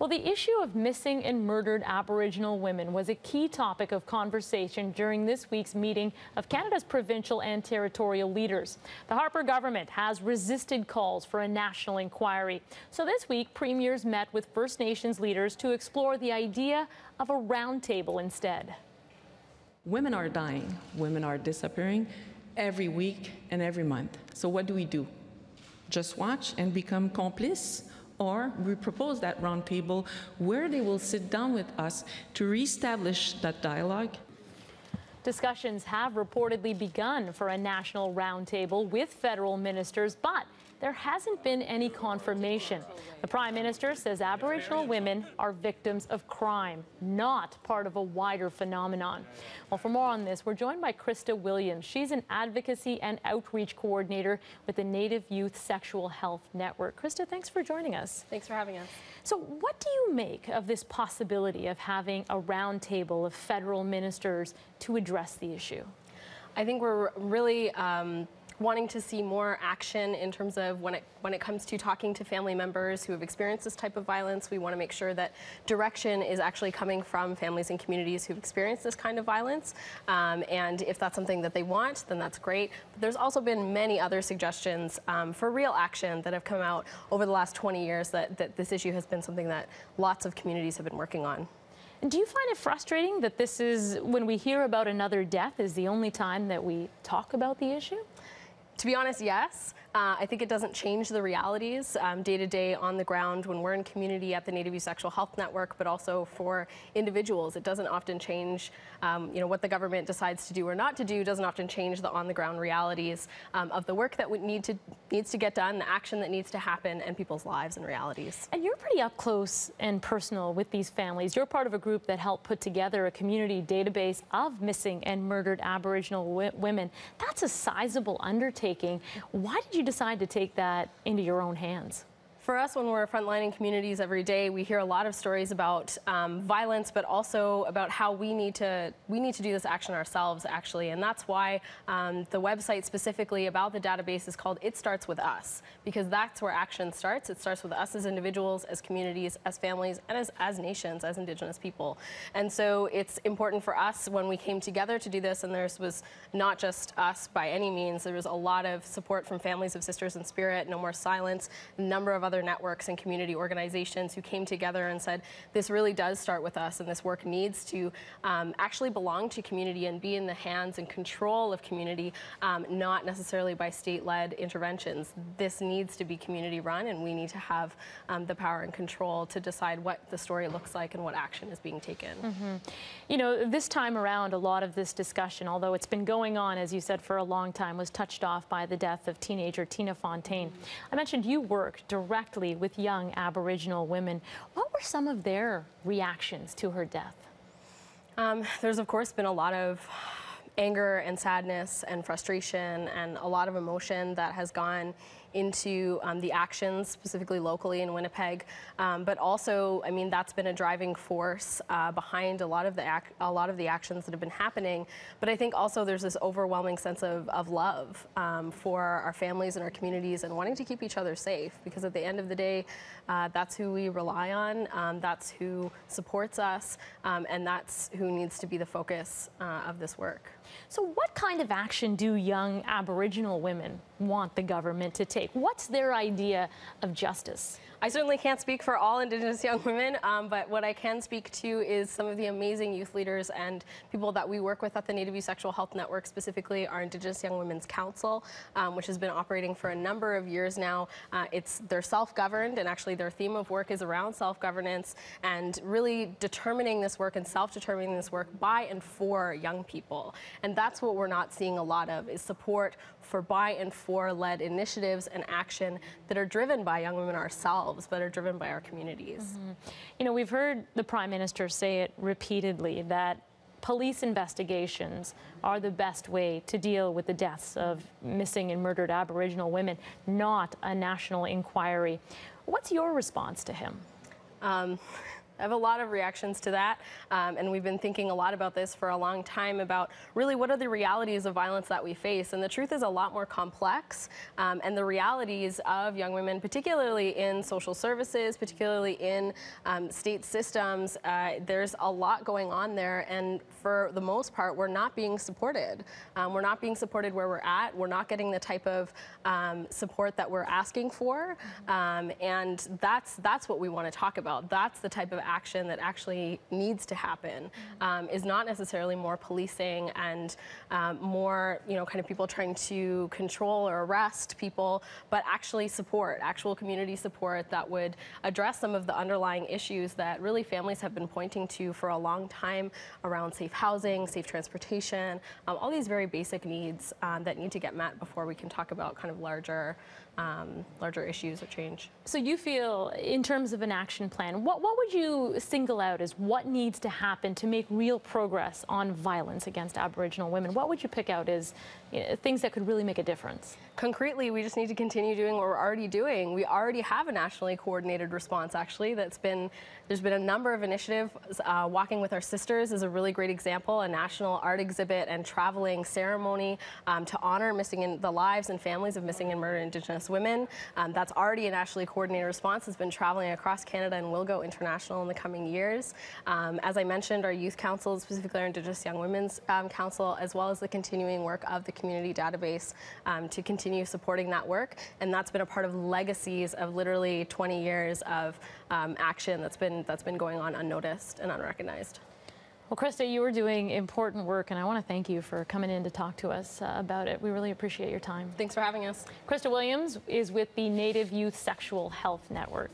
Well, the issue of missing and murdered Aboriginal women was a key topic of conversation during this week's meeting of Canada's provincial and territorial leaders. The Harper government has resisted calls for a national inquiry. So this week, premiers met with First Nations leaders to explore the idea of a roundtable instead. Women are dying, women are disappearing every week and every month. So what do? Just watch and become complices? Or we propose that roundtable where they will sit down with us to reestablish that dialogue. Discussions have reportedly begun for a national roundtable with federal ministers, but there hasn't been any confirmation. The Prime Minister says Aboriginal women are victims of crime, not part of a wider phenomenon. Well, for more on this, we're joined by Krysta Williams. She's an advocacy and outreach coordinator with the Native Youth Sexual Health Network. Krysta, thanks for joining us. Thanks for having us. So what do you make of this possibility of having a roundtable of federal ministers to address the issue? I think we're really wanting to see more action in terms of when it comes to talking to family members who have experienced this type of violence. We want to make sure that direction is actually coming from families and communities who've experienced this kind of violence. And if that's something that they want, then that's great. But there's also been many other suggestions for real action that have come out over the last 20 years that this issue has been something that lots of communities have been working on. And do you find it frustrating that this is, when we hear about another death, is the only time that we talk about the issue? To be honest, yes. I think it doesn't change the realities day to day on the ground when we're in community at the Native Youth Sexual Health Network, but also for individuals. It doesn't often change, what the government decides to do or not to do doesn't often change the on-the-ground realities of the work that needs to get done, the action that needs to happen, and people's lives and realities. And you're pretty up close and personal with these families. You're part of a group that helped put together a community database of missing and murdered Aboriginal women. That's a sizable undertaking. Why did you decide to take that into your own hands? For us, when we're frontlining communities every day, we hear a lot of stories about violence, but also about how we need to do this action ourselves, actually. And that's why the website specifically about the database is called It Starts With Us, because that's where action starts. It starts with us as individuals, as communities, as families, and as nations, as Indigenous people. And so it's important for us when we came together to do this, and there was not just us by any means. There was a lot of support from Families of Sisters in Spirit, No More Silence, a number of other networks and community organizations who came together and said, this really does start with us, and this work needs to actually belong to community and be in the hands and control of community, not necessarily by state-led interventions. This needs to be community run, and we need to have the power and control to decide what the story looks like and what action is being taken. Mm-hmm. You know, this time around, a lot of this discussion, although it's been going on, as you said, for a long time, was touched off by the death of teenager Tina Fontaine. I mentioned you work directly with young Aboriginal women. What were some of their reactions to her death? There's, of course, been a lot of anger and sadness and frustration and a lot of emotion that has gone into the actions, specifically locally in Winnipeg, but also, I mean, that's been a driving force behind a lot of the actions that have been happening. But I think also there's this overwhelming sense of love for our families and our communities and wanting to keep each other safe, because at the end of the day, that's who we rely on, that's who supports us, and that's who needs to be the focus of this work. So what kind of action do young Aboriginal women want the government to take? What's their idea of justice? I certainly can't speak for all Indigenous young women, but what I can speak to is some of the amazing youth leaders and people that we work with at the Native Youth Sexual Health Network, specifically our Indigenous Young Women's Council, which has been operating for a number of years now. They're self-governed, and actually their theme of work is around self-governance and really determining this work and self-determining this work by and for young people. And that's what we're not seeing a lot of, is support for by and for led initiatives and action that are driven by young women ourselves, but are driven by our communities. Mm-hmm. You know, we've heard the Prime Minister say it repeatedly that police investigations are the best way to deal with the deaths of missing and murdered Aboriginal women, not a national inquiry. What's your response to him? I have a lot of reactions to that, and we've been thinking a lot about this for a long time about really what are the realities of violence that we face, and the truth is a lot more complex, and the realities of young women, particularly in social services, particularly in state systems, there's a lot going on there, and for the most part, we're not being supported. We're not being supported where we're at. We're not getting the type of support that we're asking for, and that's what we want to talk about. That's the type of action that actually needs to happen, is not necessarily more policing and more, kind of people trying to control or arrest people, but actually support, actual community support that would address some of the underlying issues that really families have been pointing to for a long time around safe housing, safe transportation, all these very basic needs that need to get met before we can talk about kind of larger issues or change. So you feel, in terms of an action plan, what would you single out as what needs to happen to make real progress on violence against Aboriginal women? What would you pick out as things that could really make a difference? Concretely, we just need to continue doing what we're already doing. We already have a nationally coordinated response, actually, there's been a number of initiatives. Walking with Our Sisters is a really great example, a national art exhibit and traveling ceremony to honor the lives and families of missing and murdered Indigenous women. That's already a nationally coordinated response. It's been traveling across Canada and will go international in the coming years. As I mentioned, our youth council, specifically our Indigenous Young Women's Council, as well as the continuing work of the community database to continue supporting that work. And that's been a part of legacies of literally 20 years of action that's been going on unnoticed and unrecognized. Well, Krysta, you are doing important work, and I want to thank you for coming in to talk to us about it. We really appreciate your time. Thanks for having us. Krysta Williams is with the Native Youth Sexual Health Network.